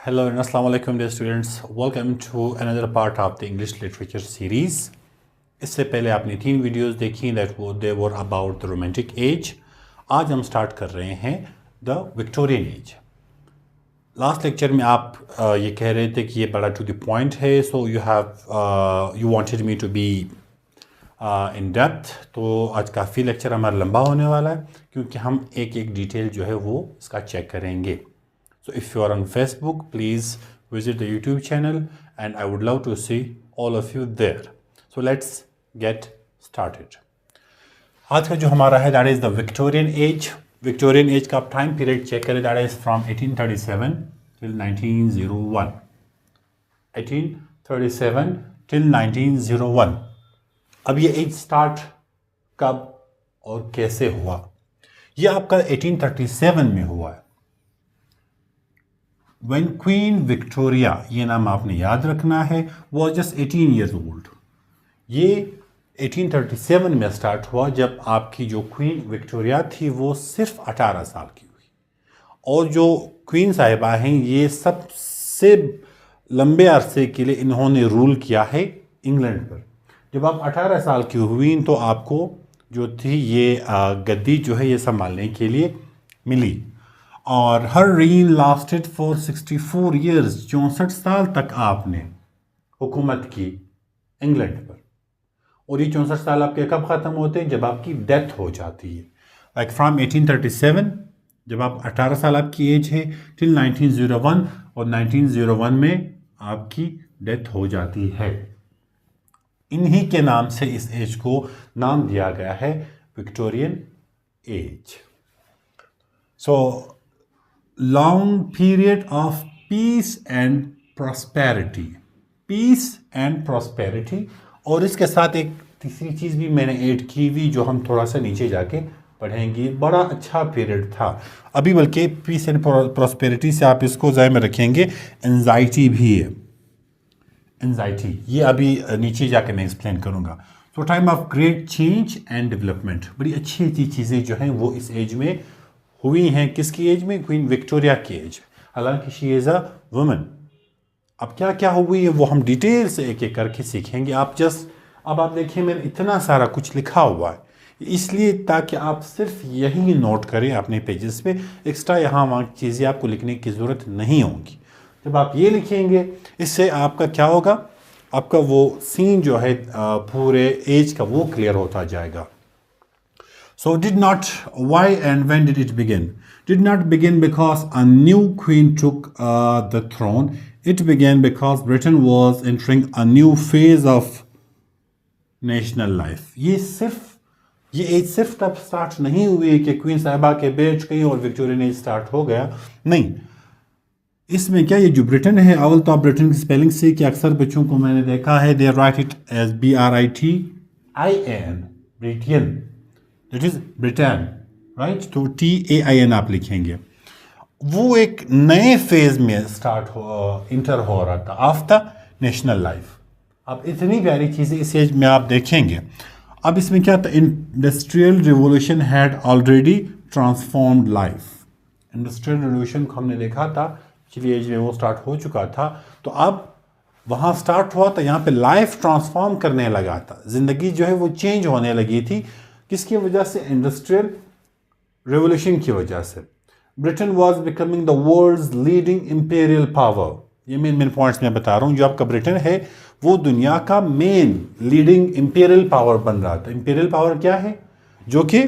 Hello and Assalamu alaikum dear students. Welcome to another part of the English literature series. इससे पहले आपने 3 videos देखी that they were about the romantic age. आज हम start कर रहे हैं the Victorian age. Last lecture में आप ये कह रहे थे कि ये बड़ा टू द पॉइंट है, so you wanted me to be in depth. तो आज काफ़ी लेक्चर हमारा लंबा होने वाला है क्योंकि हम एक एक डिटेल जो है वो इसका चेक करेंगे. So if you are on Facebook, please visit the YouTube channel and I would love to see all of you there. So let's get started. आज का जो हमारा है that is the Victorian age. Victorian age का आप time period check करें, that is from 1837 till 1901. 1837 till 1901. अब ये एज स्टार्ट कब और कैसे हुआ? ये आपका 1837 में हुआ है. When Queen Victoria, ये नाम आपने याद रखना है, was just 18 years old. ये 1837 में स्टार्ट हुआ जब आपकी जो क्वीन विक्टोरिया थी वो सिर्फ 18 साल की हुई. और जो क्वीन साहिबा हैं ये सबसे लंबे अरसे के लिए इन्होंने रूल किया है इंग्लैंड पर. जब आप 18 साल की हुई तो आपको जो थी ये गद्दी जो है ये संभालने के लिए मिली. और हर reign lasted for 64 years. 64 साल तक आपने हुकूमत की इंग्लैंड पर. और ये 64 साल आपके कब ख़त्म होते हैं? जब आपकी डेथ हो जाती है. लाइक फ्रॉम 1837 जब आप 18 साल आपकी एज है टिल 1901, और 1901 में आपकी डेथ हो जाती है. इन्हीं के नाम से इस एज को नाम दिया गया है Victorian age. So long period of peace and prosperity. Peace and prosperity. और इसके साथ एक तीसरी चीज़ भी मैंने ऐड की हुई जो हम थोड़ा सा नीचे जाके पढ़ेंगे. बड़ा अच्छा पीरियड था अभी, बल्कि पीस एंड प्रॉस्पेरिटी से आप इसको ज़हन में रखेंगे. एंजाइटी भी है, एंजाइटी ये अभी नीचे जाके मैं एक्सप्लेन करूँगा. तो time of great change and development. बड़ी अच्छी अच्छी चीज़ें जो हैं वो इस एज में हुई हैं. किसकी एज में? क्वीन विक्टोरिया की एज. हालांकि शी इज़ अ वुमन. अब क्या क्या हुई है वो हम डिटेल से एक एक करके सीखेंगे. अब आप देखिए मैंने इतना सारा कुछ लिखा हुआ है इसलिए ताकि आप सिर्फ यही नोट करें अपने पेजेस पे. एक्स्ट्रा यहाँ वहाँ की चीज़ें आपको लिखने की ज़रूरत नहीं होगी. जब आप ये लिखेंगे इससे आपका क्या होगा, आपका वो सीन जो है पूरे एज का वो क्लियर होता जाएगा. So why and when did it begin? Did not begin because a new queen took the throne. It began because Britain was entering a new phase of national life. ये as सिर्फ तब start नहीं हुई कि queen साहिबा के बैठ गई और विक्टोरियन एज स्टार्ट हो गया. नहीं, इसमें क्या ये जो ब्रिटेन है, अव्वल तो आप ब्रिटेन की स्पेलिंग से कि अक्सर बच्चों को मैंने देखा है they write it as BRITIN, Britain. That is Britain, right? तो TAIN आप लिखेंगे. वो एक नए फेज में इंटर हो रहा था आफ्टर नेशनल लाइफ. अब इतनी प्यारी चीज़ें इस एज में आप देखेंगे. अब इसमें क्या था, industrial revolution had already transformed life. Industrial revolution को हमने देखा था पिछली एज में वो स्टार्ट हो चुका था. तो अब वहाँ स्टार्ट हुआ था, यहाँ पे लाइफ ट्रांसफॉर्म करने लगा था. ज़िंदगी जो है वो चेंज होने लगी थी. किसकी वजह से? इंडस्ट्रियल रेवोल्यूशन की वजह से. Britain was becoming the world's leading imperial power. ये मेन पॉइंट्स मैं बता रहा हूँ. जो आपका ब्रिटेन है वो दुनिया का मेन लीडिंग इंपीरियल पावर बन रहा था. इंपीरियल पावर क्या है? जो कि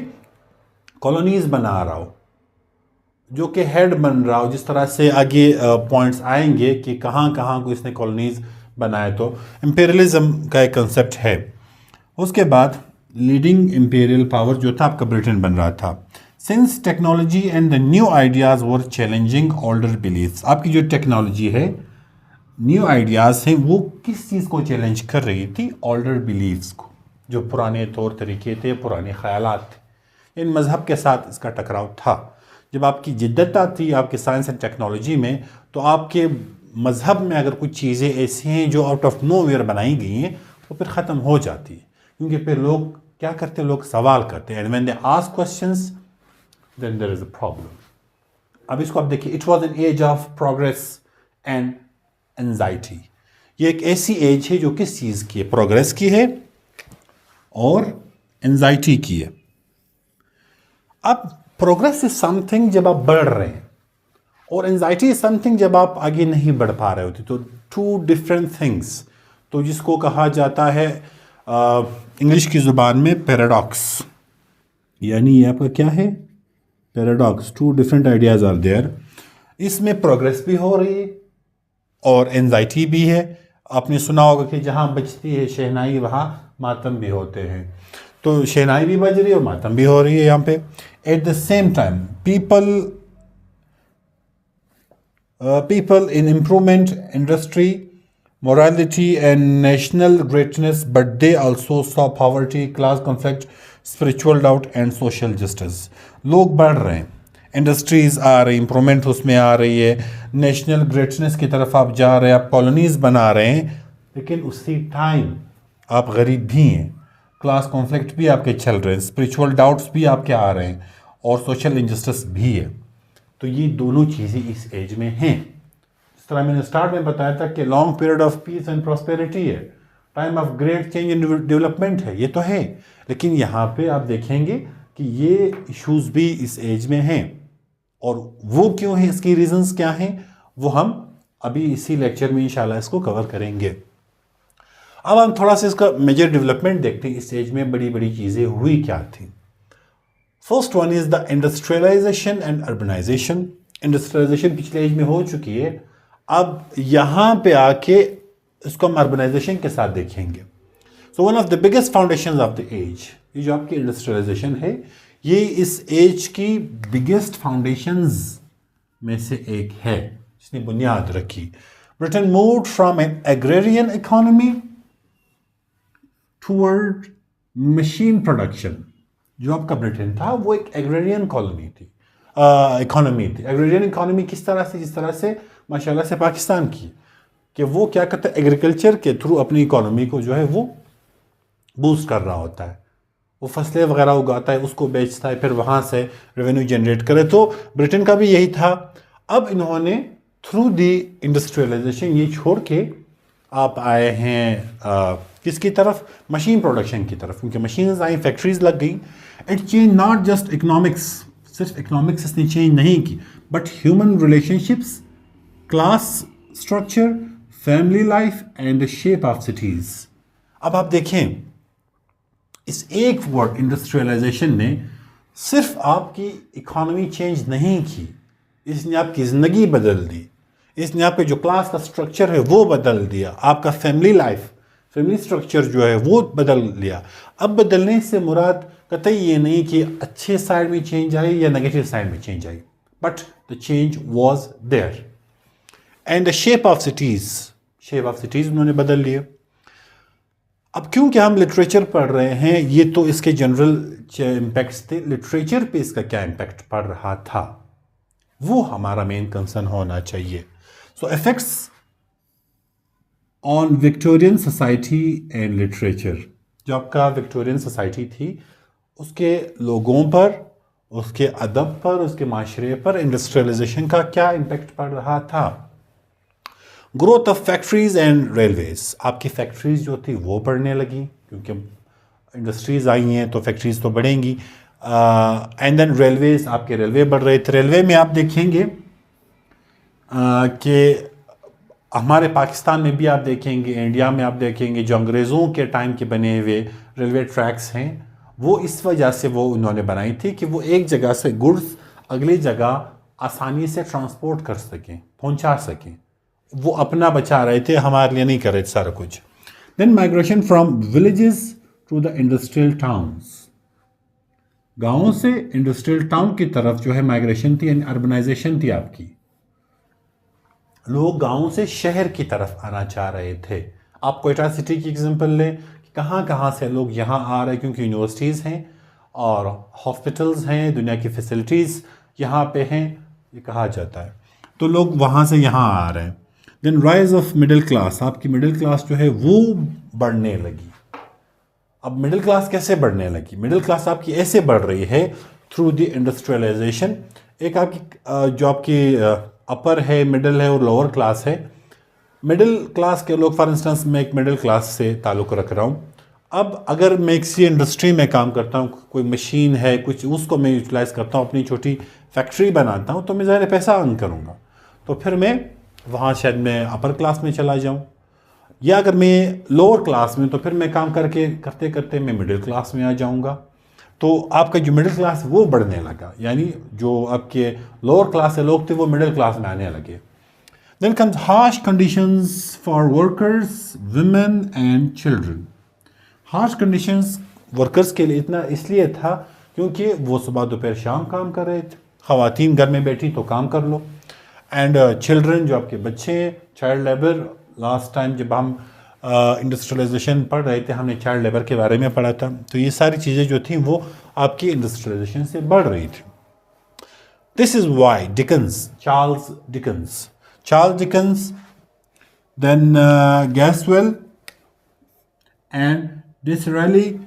कॉलोनीज बना रहा हो, जो कि हेड बन रहा हो. जिस तरह से आगे पॉइंट्स आएंगे कि कहाँ कहाँ को इसने कॉलोनीज बनाए. तो इंपीरियलिज्म का एक कंसेप्ट है. उसके बाद लीडिंग इंपीरियल पावर जो था आपका ब्रिटेन बन रहा था. Since technology and the new ideas were challenging older beliefs. आपकी जो टेक्नोलॉजी है, न्यू आइडियाज हैं, वो किस चीज़ को चैलेंज कर रही थी? ओल्डर बिलीफ्स को. जो पुराने तौर तरीके थे, पुराने ख्यालात थे, इन मज़हब के साथ इसका टकराव था. जब आपकी जिद्दत आती है आपके साइंस एंड टेक्नोलॉजी में, तो आपके मज़हब में अगर कुछ चीज़ें ऐसी हैं जो आउट ऑफ नो वेयर बनाई गई हैं तो फिर ख़त्म हो जाती है. क्योंकि फिर लोग क्या करते हैं? लोग सवाल करते हैं. And when they ask questions then there is a problem. अब इसको आप देखिए. It was an age of progress and anxiety. ये एक ऐसी एज है जो किस चीज़ की है, प्रोग्रेस की है और एंजाइटी की है। अब प्रोग्रेस इज समथिंग जब आप बढ़ रहे हैं, और एंजाइटी इज समथिंग जब आप आगे नहीं बढ़ पा रहे होते। तो टू डिफरेंट थिंग्स, तो जिसको कहा जाता है इंग्लिश की ज़ुबान में पैराडॉक्स, यानी ये आपका क्या है, paradox. Two different ideas are there. इसमें प्रोग्रेस भी हो रही है और एंजाइटी भी है। आपने सुना होगा कि जहाँ बजती है शहनाई वहाँ मातम भी होते हैं। तो शहनाई भी बज रही है और मातम भी हो रही है यहाँ पे। At the same time people in improvement, industry, morality and national greatness, but they also saw poverty, class conflict, spiritual doubt and social justice. लोग बढ़ रहे हैं, इंडस्ट्रीज आ रही, इंप्रूवमेंट उसमें आ रही है, नेशनल ग्रेटनेस की तरफ आप जा रहे हैं, आप कॉलोनीज बना रहे हैं, लेकिन उसी टाइम आप गरीब भी हैं, क्लास कॉन्फ्लिक्ट भी आपके चल रहे हैं, स्पिरिचुअल डाउट्स भी आपके आ रहे हैं और सोशल इनजस्टिस भी है। तो ये दोनों चीज़ें इस एज में हैं। जिस तरह मैंने स्टार्ट में बताया था कि long period of peace and prosperity है, time of great change and development है, ये तो है। लेकिन यहाँ पे आप देखेंगे कि ये इश्यूज भी इस एज में हैं, और वो क्यों है, इसकी रीजंस क्या हैं, वो हम अभी इसी लेक्चर में इंशाल्लाह इसको कवर करेंगे। अब हम थोड़ा सा इसका मेजर डेवलपमेंट देखते हैं, इस एज में बड़ी बड़ी चीज़ें हुई क्या थी। First one is the industrialisation and urbanisation. Industrialisation पिछले एज में हो चुकी है, अब यहाँ पे आके इसको हम अर्बनाइजेशन के साथ देखेंगे। So one of the biggest foundation of the age, ये जो आपकी इंडस्ट्रियलाइजेशन है, ये इस एज की बिगेस्ट फाउंडेशंस में से एक है, जिसने बुनियाद रखी। Britain moved from an agrarian economy toward machine production. जो आपका ब्रिटेन था वो एक एग्रेरियन कॉलोनी थी, इकोनॉमी थी। एग्रेरियन इकोनॉमी किस तरह से, जिस तरह से माशाल्लाह से पाकिस्तान की, कि वो क्या करता है, एग्रीकल्चर के थ्रू अपनी इकोनॉमी को जो है वो बूस्ट कर रहा होता है। वो फसलें वगैरह उगाता है, उसको बेचता है, फिर वहाँ से रेवेन्यू जनरेट करे। तो ब्रिटेन का भी यही था। अब इन्होंने थ्रू दी इंडस्ट्रियलाइजेशन ये छोड़ के आप आए हैं किसकी तरफ, मशीन प्रोडक्शन की तरफ, क्योंकि मशीन्स आई, फैक्ट्रीज लग गई। It change not just economics, सिर्फ इकोनॉमिक्स इसने चेंज नहीं की, but human relationships, class structure, family life and the shape of cities. अब आप देखें, इस एक वर्ड इंडस्ट्रियलाइजेशन ने सिर्फ आपकी इकोनॉमी चेंज नहीं की, इसने आपकी ज़िंदगी बदल दी, इसने आपके जो क्लास का स्ट्रक्चर है वो बदल दिया, आपका फैमिली लाइफ, फैमिली स्ट्रक्चर जो है वो बदल लिया। अब बदलने से मुराद कतई ये नहीं कि अच्छे साइड में चेंज आई या नेगेटिव साइड में चेंज आई, but the change was there. And the shape of cities उन्होंने बदल लिए। अब क्योंकि हम लिटरेचर पढ़ रहे हैं, ये तो इसके जनरल इम्पैक्ट्स थे, लिटरेचर पे इसका क्या इम्पैक्ट पड़ रहा था वो हमारा मेन कंसर्न होना चाहिए। So effects on Victorian society and literature. जो आपका विक्टोरियन सोसाइटी थी, उसके लोगों पर, उसके अदब पर, उसके माशरे पर इंडस्ट्रियलाइजेशन का क्या इम्पैक्ट पड़ रहा था। Growth of factories and railways. आपकी फैक्ट्रीज जो थी वो बढ़ने लगी, क्योंकि इंडस्ट्रीज आई हैं तो फैक्ट्रीज तो बढ़ेंगी। एंड देन रेलवेज, आपके रेलवे बढ़ रहे थे। रेलवे में आप देखेंगे कि हमारे पाकिस्तान में भी आप देखेंगे, इंडिया में आप देखेंगे, जो अंग्रेज़ों के टाइम के बने हुए रेलवे ट्रैक्स हैं, वो इस वजह से वो उन्होंने बनाई थी कि वो एक जगह से गुड्स अगली जगह आसानी से ट्रांसपोर्ट कर सकें, पहुंचा सकें। वो अपना बचा रहे थे, हमारे लिए नहीं कर रहे थे सारा कुछ। Then migration from villages to the industrial towns. गाँवों से इंडस्ट्रियल टाउन की तरफ जो है माइग्रेशन थी, यानी अर्बनाइजेशन थी आपकी। लोग गाँव से शहर की तरफ आना चाह रहे थे। आप कोयटा सिटी की एग्जांपल लें कि कहाँ कहाँ से लोग यहाँ आ रहे हैं, क्योंकि यूनिवर्सिटीज़ हैं और हॉस्पिटल्स हैं, दुनिया की फैसिलिटीज़ यहाँ पे हैं, ये कहा जाता है, तो लोग वहाँ से यहाँ आ रहे हैं। Then rise of middle class. आपकी मिडिल क्लास जो है वो बढ़ने लगी। अब मिडिल क्लास कैसे बढ़ने लगी? मिडिल क्लास आपकी ऐसे बढ़ रही है थ्रू द इंडस्ट्रियलाइजेशन। एक आपकी जो आपकी अपर है, मिडिल है और लोअर क्लास है। मिडिल क्लास के लोग, फॉर इंस्टेंस मैं एक मिडिल क्लास से ताल्लुक़ रख रहा हूँ। अब अगर मैं किसी इंडस्ट्री में काम करता हूँ, कोई मशीन है कुछ, उसको मैं यूटिलाइज़ करता हूँ, अपनी छोटी फैक्ट्री बनाता हूँ, तो मैं ज़ाहिर पैसा अर्न करूँगा, तो फिर मैं वहाँ शायद मैं अपर क्लास में चला जाऊँ। या अगर मैं लोअर क्लास में, तो फिर मैं काम करते करते मैं मिडिल क्लास में आ जाऊँगा। तो आपका जो मिडिल क्लास वो बढ़ने लगा, यानी जो आपके लोअर क्लास से लोग थे वो मिडिल क्लास में आने लगे। Then comes harsh conditions for workers, women and children. Harsh conditions workers के लिए इतना इसलिए था क्योंकि वो सुबह दोपहर शाम काम कर रहे थे। ख़वातीन घर में बैठी तो काम कर लो, एंड चिल्ड्रन जो आपके बच्चे हैं, चाइल्ड लेबर। लास्ट टाइम जब हम इंडस्ट्रियलाइजेशन पढ़ रहे थे, हमने चाइल्ड लेबर के बारे में पढ़ा था। तो ये सारी चीज़ें जो थी वो आपकी इंडस्ट्रियलाइजेशन से बढ़ रही थी। This is why Charles Dickens, then Gaskell and Disraeli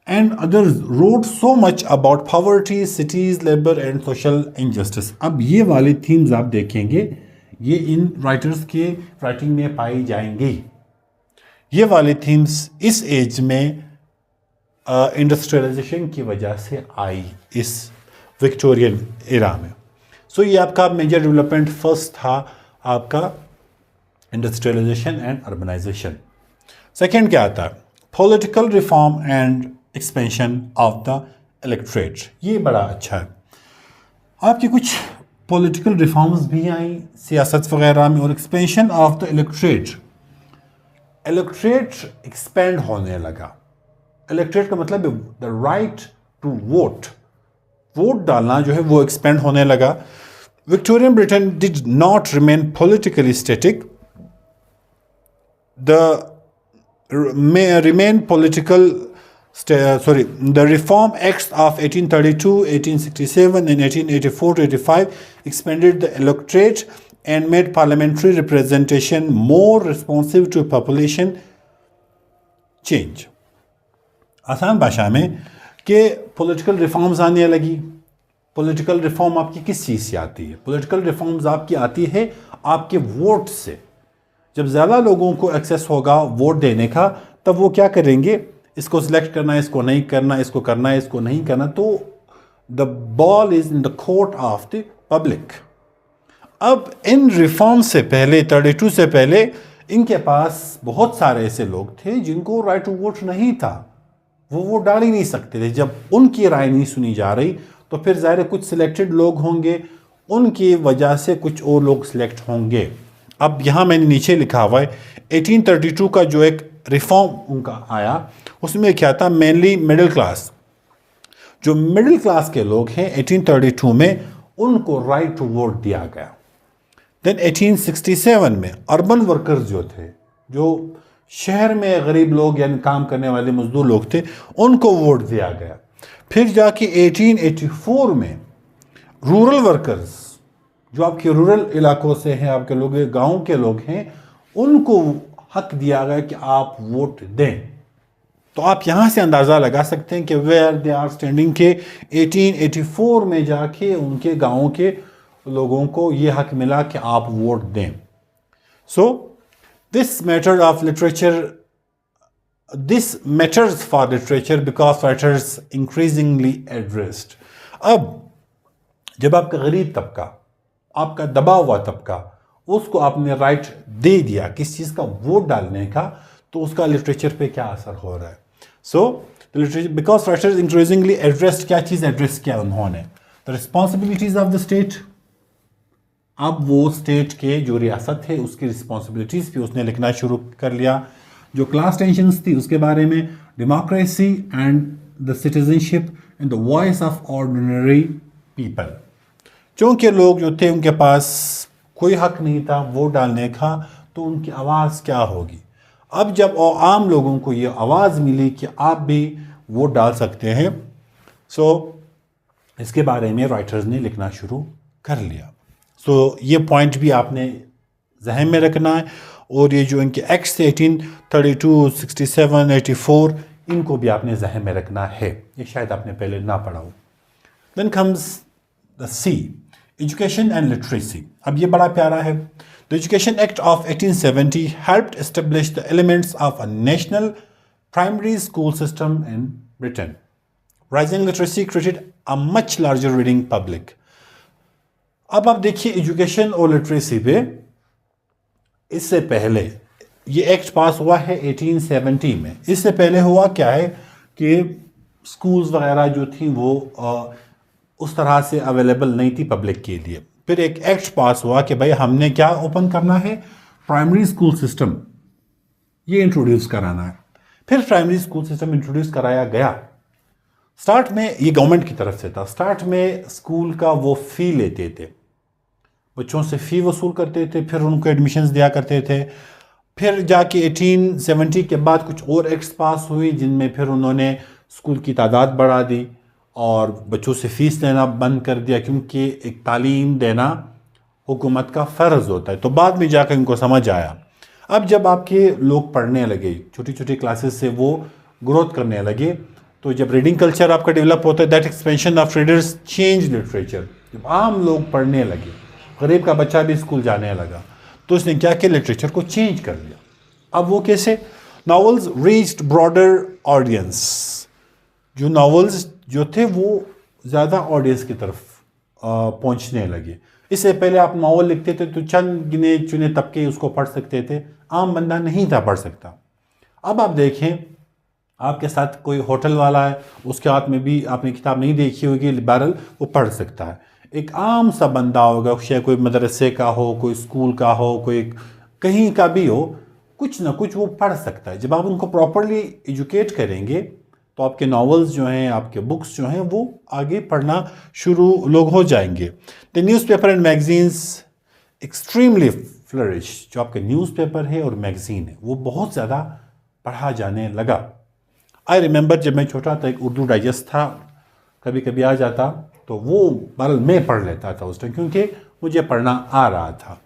and others wrote so much about poverty, cities, labor and social injustice. अब ये वाले themes आप देखेंगे, ये इन राइटर्स के राइटिंग में पाई जाएंगी। ये वाले themes इस एज में इंडस्ट्रियलाइजेशन की वजह से आई, इस विक्टोरियन एरा में। सो ये आपका मेजर डेवलपमेंट फर्स्ट था, आपका इंडस्ट्रियलाइजेशन एंड अर्बनाइजेशन। सेकेंड क्या आता है? Political reform and expansion of the electorate. ये बड़ा अच्छा है। आपकी कुछ पॉलिटिकल रिफॉर्म्स भी आई सियासत वगैरह में, और expansion of the electorate expand होने लगा। इलेक्ट्रेट का मतलब द राइट टू वोट डालना जो है वो एक्सपेंड होने लगा। Victorian Britain did not remain politically static, the Reform Acts of 1832, 1867 and 1884-85 expanded the electorate and made parliamentary representation more responsive to population change. आसान भाषा में कि पॉलिटिकल रिफॉर्म्स आने लगी। पॉलिटिकल रिफॉर्म आपकी किस चीज़ से आती है? पॉलिटिकल रिफॉर्म्स आपकी आती है आपके वोट से। जब ज़्यादा लोगों को एक्सेस होगा वोट देने का, तब वो क्या करेंगे? इसको सिलेक्ट करना, इसको नहीं करना, इसको करना, इसको नहीं करना। तो the ball is in the court of the public. अब इन रिफॉर्म से पहले, 32 से पहले, इनके पास बहुत सारे ऐसे लोग थे जिनको राइट टू वोट नहीं था, वो वोट डाल ही नहीं सकते थे। जब उनकी राय नहीं सुनी जा रही, तो फिर ज़ाहिर कुछ सिलेक्टेड लोग होंगे, उनकी वजह से कुछ और लोग सिलेक्ट होंगे। अब यहाँ मैंने नीचे लिखा हुआ है 1832 का जो एक रिफॉर्म उनका आया, उसमें क्या था? मेनली मिडिल क्लास, जो मिडिल क्लास के लोग हैं 1832 में उनको राइट टू वोट दिया गया। देन 1867 में अर्बन वर्कर्स जो थे, जो शहर में गरीब लोग यानी काम करने वाले मजदूर लोग थे, उनको वोट दिया गया। फिर जाके 1884 में रूरल वर्कर्स, जो आपके रूरल इलाकों से हैं, आपके लोग गांव के लोग हैं, उनको हक दिया गया कि आप वोट दें। तो आप यहाँ से अंदाज़ा लगा सकते हैं कि वेयर दे आर स्टैंडिंग के 1884 में जाके उनके गाँव के लोगों को ये हक मिला कि आप वोट दें। So this matter of literature, this matters for literature because writers increasingly addressed. अब जब आपका गरीब तबका, आपका दबा हुआ तबका, उसको आपने राइट दे दिया किस चीज़ का? वोट डालने का, तो उसका लिटरेचर पे क्या असर हो रहा है? So literature because writers increasingly addressed, क्या चीज़ एड्रेस किया उन्होंने? The responsibilities of the state. अब वो स्टेट के जो रियासत है उसकी रिस्पॉन्सिबिलिटीज़ भी उसने लिखना शुरू कर लिया। जो क्लास टेंशंस थी उसके बारे में, democracy and the citizenship and the voice of ordinary people. क्योंकि लोग जो थे उनके पास कोई हक नहीं था वोट डालने का, तो उनकी आवाज़ क्या होगी? अब जब आम लोगों को ये आवाज़ मिली कि आप भी वोट डाल सकते हैं, सो इसके बारे में राइटर्स ने लिखना शुरू कर लिया। सो ये पॉइंट भी आपने जहन में रखना है। और ये जो इनके एक्ट्स थे 1832, 67, 84, इनको भी आपने जहन में रखना है। ये शायद आपने पहले ना पढ़ा हो। Then comes the C. Education and literacy, अब ये बड़ा प्यारा है। The education act of 1870 helped establish the elements of a national primary school system in Britain. Rising literacy created a much larger reading public. अब आप देखिए education और literacy पे, इससे पहले ये एक्ट पास हुआ है 1870 में। इससे पहले हुआ क्या है कि स्कूल्स वगैरह जो थी वो उस तरह से अवेलेबल नहीं थी पब्लिक के लिए। फिर एक एक्ट पास हुआ कि भाई हमने क्या ओपन करना है, प्राइमरी स्कूल सिस्टम ये इंट्रोड्यूस कराना है। फिर प्राइमरी स्कूल सिस्टम इंट्रोड्यूस कराया गया। स्टार्ट में ये गवर्नमेंट की तरफ से था। स्टार्ट में स्कूल का वो फ़ी लेते थे, बच्चों से फ़ी वसूल करते थे, फिर उनको एडमिशन्स दिया करते थे। फिर जाके 1870 के बाद कुछ और एक्ट्स पास हुई जिनमें फिर उन्होंने स्कूल की तादाद बढ़ा दी और बच्चों से फ़ीस देना बंद कर दिया, क्योंकि एक तालीम देना हुकूमत का फ़र्ज़ होता है। तो बाद में जाकर इनको समझ आया। अब जब आपके लोग पढ़ने लगे, छोटी छोटी क्लासेस से वो ग्रोथ करने लगे, तो जब रीडिंग कल्चर आपका डेवलप होता है, that expansion of readers change literature. जब आम लोग पढ़ने लगे, गरीब का बच्चा भी स्कूल जाने लगा, तो उसने क्या किया, लिटरेचर को चेंज कर लिया। अब वो कैसे, नॉवेल्स रीच्ड ब्रॉडर ऑडियंस। जो नॉवेल्स जो थे वो ज़्यादा ऑडियंस की तरफ पहुंचने लगे। इससे पहले आप नॉवल लिखते थे तो चंद गिने चुने तबके उसको पढ़ सकते थे, आम बंदा नहीं था पढ़ सकता। अब आप देखें, आपके साथ कोई होटल वाला है, उसके हाथ में भी आपने किताब नहीं देखी होगी, बहरहाल वो पढ़ सकता है। एक आम सा बंदा होगा, चाहे कोई मदरसे का हो, कोई स्कूल का हो, कोई कहीं का भी हो, कुछ ना कुछ वो पढ़ सकता है। जब आप उनको प्रॉपरली एजुकेट करेंगे तो आपके नॉवेल्स जो हैं, आपके बुक्स जो हैं, वो आगे पढ़ना शुरू लोग हो जाएंगे। The newspaper and magazines extremely flourish. जो आपके न्यूज़पेपर है और मैगजीन है वो बहुत ज़्यादा पढ़ा जाने लगा। आई रिमेंबर जब मैं छोटा था, एक उर्दू डाइजेस्ट था, कभी कभी आ जाता तो वो बल मैं पढ़ लेता था उस टाइम, क्योंकि मुझे पढ़ना आ रहा था।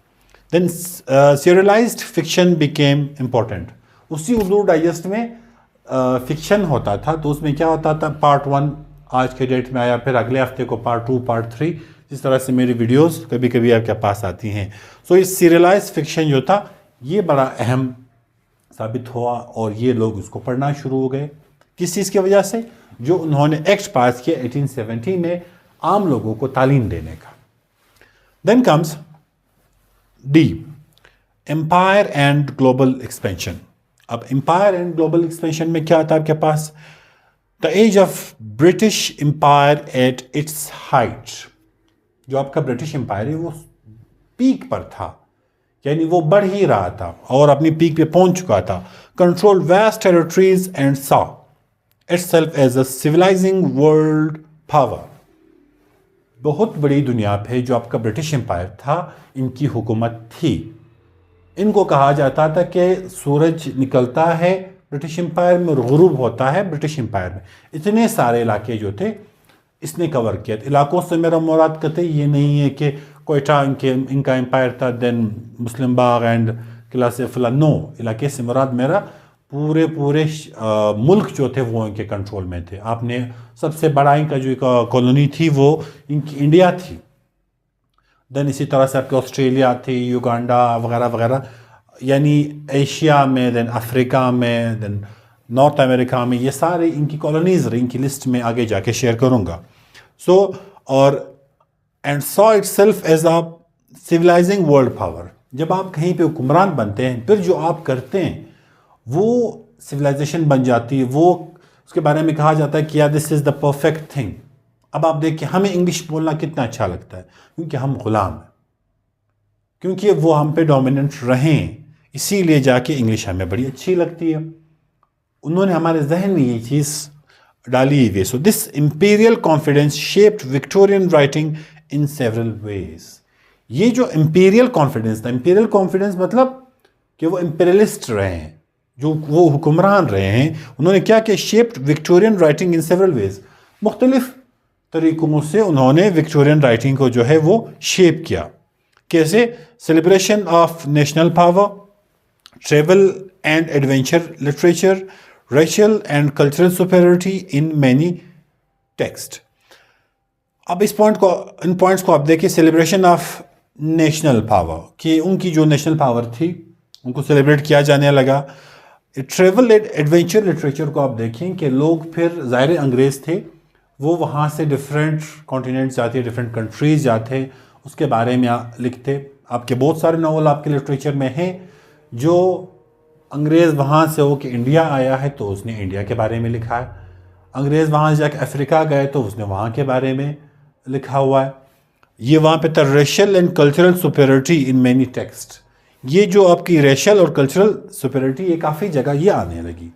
Then serialised fiction became important. उसी उर्दू डाइजेस्ट में फिक्शन होता था, तो उसमें क्या होता था, पार्ट 1 आज के डेट में आया, फिर अगले हफ्ते को पार्ट 2, पार्ट 3, जिस तरह से मेरी वीडियोस कभी कभी आपके पास आती हैं। सो इस सीरियलाइज्ड फिक्शन जो था ये बड़ा अहम साबित हुआ और ये लोग उसको पढ़ना शुरू हो गए। किस चीज़ की वजह से, जो उन्होंने एक्ट पास किया 1870 में आम लोगों को तालीम देने का। Then comes the, empire and global expansion. अब एम्पायर एंड ग्लोबल एक्सपेंशन में क्या आता है आपके पास, the age of British empire at its height. जो आपका ब्रिटिश एम्पायर है वो पीक पर था, यानी वो बढ़ ही रहा था और अपनी पीक पे पहुंच चुका था। Control vast territories and saw itself as a civilising world power. बहुत बड़ी दुनिया पे जो आपका ब्रिटिश एम्पायर था, इनकी हुकूमत थी। इनको कहा जाता था कि सूरज निकलता है ब्रिटिश एम्पायर में और गुरूब होता है ब्रिटिश एम्पायर में। इतने सारे इलाके जो थे इसने कवर किया। इलाकों से मेरा मुराद कतई ये नहीं है कि कोयटा इनका एम्पायर था, then Muslim Bagh and Killa Saifullah, no. इलाके से मुराद मेरा पूरे मुल्क जो थे वो इनके कंट्रोल में थे। आपने सबसे बड़ा इनका जो कॉलोनी थी वो इनकी इंडिया थी। देन इसी तरह से आपके ऑस्ट्रेलिया थी, युगांडा वगैरह वगैरह, यानी एशिया में, देन अफ्रीका में, देन नॉर्थ अमेरिका में, ये सारे इनकी कॉलोनीज रही। इनकी लिस्ट में आगे जाके शेयर करूँगा। सो और and saw itself as a civilising world power. जब आप कहीं पे हुक्मरान बनते हैं, फिर जो आप करते हैं वो सिविलाइजेशन बन जाती है। वो उसके बारे में कहा जाता है कि या this is the perfect thing. अब आप देखिए, हमें इंग्लिश बोलना कितना अच्छा लगता है, क्योंकि हम गुलाम हैं, क्योंकि वो हम पे डोमिनेंट रहें, इसीलिए जाके इंग्लिश हमें बड़ी अच्छी लगती है। उन्होंने हमारे जहन में ये चीज़ डाली हुई। So this imperial confidence shaped Victorian writing in several ways. ये जो इंपीरियल कॉन्फिडेंस था, इंपीरियल कॉन्फिडेंस मतलब कि वो इंपीरियलिस्ट रहे हैं, जो वो हुक्मरान रहे हैं, उन्होंने क्या किया, shaped Victorian writing in several ways. मुख्तलिफ तरीकों से उन्होंने विक्टोरियन राइटिंग को जो है वो शेप किया। कैसे, celebration of national power, travel and adventure literature, racial and cultural superiority in many text. अब इन पॉइंट्स को आप देखिए, सेलिब्रेशन ऑफ नेशनल पावर, कि उनकी जो नेशनल पावर थी उनको सेलिब्रेट किया जाने लगा। ट्रेवल एडवेंचर लिटरेचर को आप देखें कि लोग फिर ज़ाहिर अंग्रेज़ थे, वो वहाँ से डिफरेंट कॉन्टिनेंट जाते, डिफरेंट कंट्रीज़ जाते, उसके बारे में लिखते। आपके बहुत सारे नावल आपके लिटरेचर में हैं जो अंग्रेज़ वहाँ से हो कि इंडिया आया है तो उसने इंडिया के बारे में लिखा है, अंग्रेज़ वहाँ से जाकर अफ्रीका गए तो उसने वहाँ के बारे में लिखा हुआ है। ये वहाँ पे था racial and cultural superiority in many text. ये जो आपकी रेशियल और कल्चरल सुपेरिटी ये काफ़ी जगह ये आने लगी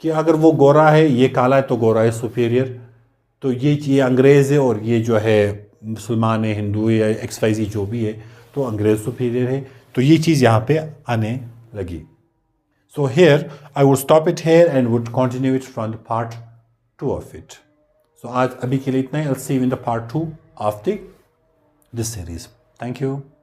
कि अगर वो गोरा है, ये काला है तो गोरा है सुपीरियर, तो ये अंग्रेज़ है और ये जो है मुसलमान है, हिंदू है या XYZ जो भी है, तो अंग्रेज़ सुपीरियर है। तो ये चीज़ यहाँ पे आने लगी। So here I would stop it here and would continue it from the part 2 of it. So आज अभी के लिए इतना ही। I'll see you in the part 2 of this series. Thank you.